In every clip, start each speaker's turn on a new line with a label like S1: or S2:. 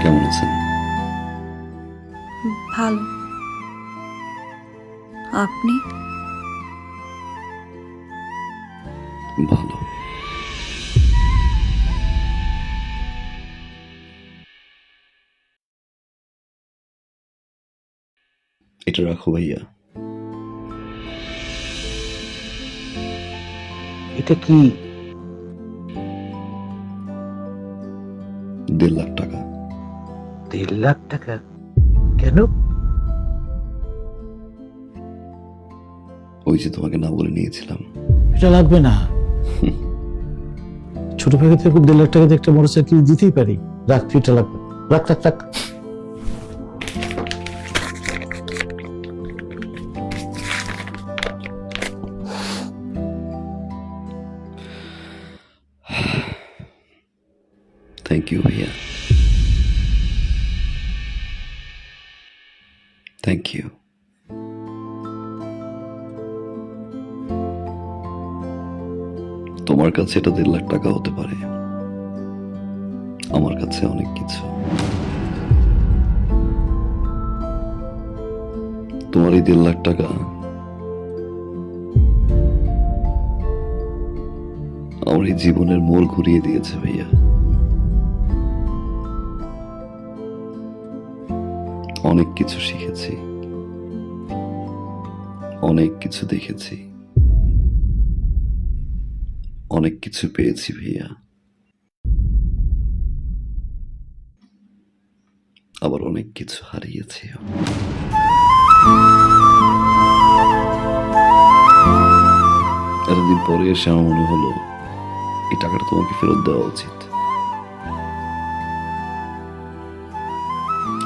S1: কেমন আছেন?
S2: ভালো। আপনি?
S1: ভালো। এটা রাখো ভাইয়া।
S3: এটা কি?
S1: 1.5 লাখ টাকা।
S3: 1.5 লাখ টাকা? কেন?
S1: ওই যে তোমাকে না বলে নিয়েছিলাম।
S3: এটা লাগবে না। ছোট ভাইকে থেকে 1.5 লাখ টাকা দিয়ে একটা মোটরসাইকেল দিতেই পারি। রাখ, এটা লাগবে। রাখ রাখ রাখ।
S1: থ্যাংক ইউ ভাইয়া। Thank you. তোমার কাছে এটা 1.5 লাখ টাকা হতে পারে, আমার কাছে অনেক কিছু। তোমার এই 1.5 লাখ টাকা আমার এই জীবনের মোড় ঘুরিয়ে দিয়েছে ভাইয়া। অনেক কিছু শিখেছি, অনেক কিছু দেখেছি, অনেক কিছু পেয়েছি ভাইয়া, আবার অনেক কিছু হারিয়েছি। এতদিন পরে এসে আমার মনে হলো এই টাকাটা তোমাকে ফেরত দেওয়া উচিত,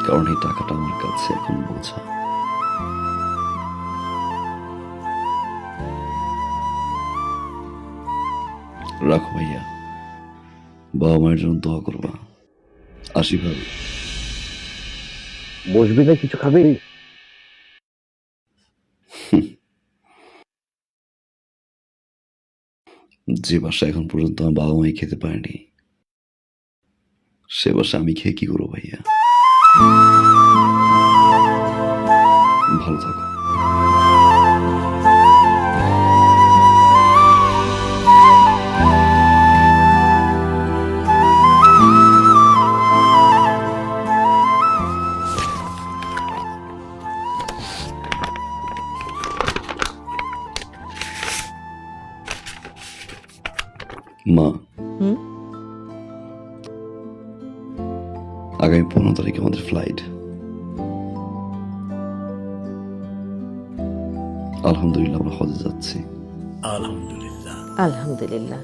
S1: কারণ এই টাকাটা আমার কাছে এখন বোঝা। রাখো ভাইয়া, বাবা মায়ের জন্য দোয়া করবা। আসি ভাবি।
S3: বসবি না, কিছু খাবি?
S1: যে বাসা এখন পর্যন্ত আমার বাবা মাই খেতে পারেনি, সে বাসা আমি খেয়ে কি করবো ভাইয়া? ভালো থাকো। মা, আগামী 15 তারিখে আমাদের ফ্লাইট। আলহামদুলিল্লাহ আমরা হজে যাচ্ছি।
S3: আলহামদুলিল্লাহ।
S4: আলহামদুলিল্লাহ।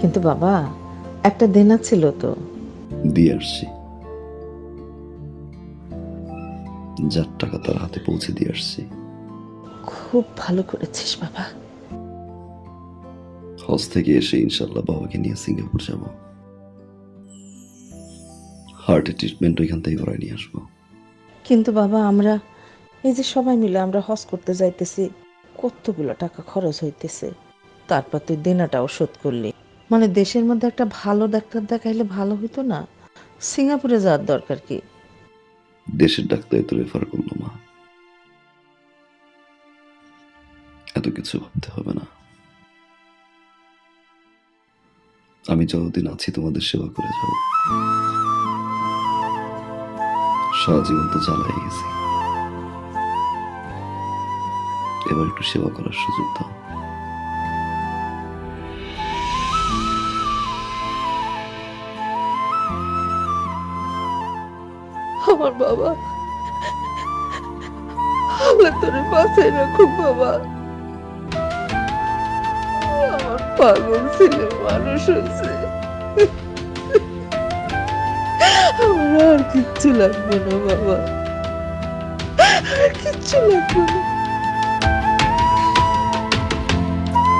S4: কিন্তু বাবা, একটা দেনা ছিল তো।
S1: দিয়ে আসছি, যার টাকা তার হাতে পৌঁছে দিয়ে আসছি।
S4: খুব ভালো করেছিস বাবা।
S1: হজ থেকে এসে ইনশাল্লাহ বাবাকে নিয়ে সিঙ্গাপুর যাব। হার্টের ট্রিটমেন্ট ওইখান থেকে করাই নিয়ে আসবো।
S4: কিন্তু বাবা, আমরা এই যে সবাই মিলে আমরা হজ করতে যাইতেছি, কতগুলো টাকা খরচ হইতেছে। তারপর তুই দেনাটাও শোধ করলি। মানে দেশের মধ্যে একটা ভালো ডাক্তার দেখাইলে ভালো হইতো না? সিঙ্গাপুরে যাওয়ার দরকার কি?
S1: দেশের ডাক্তারে তো রেফার করলো মা, এত কিছু ভাবতে হবে না। আমি যতদিন আছি তোমাদের সেবা করে যাব। সারা জীবন তো জ্বালাই গেছি, এবার একটু সেবা করার সুযোগ দাও।
S4: আমার বাবা, আল্লাহ তোরে বাঁচাই রাখুক বাবা। আমার পাগল ছেলে মানুষ হয়েছে। আমার আর কিচ্ছু লাগবে না বাবা, কিচ্ছু লাগবে না।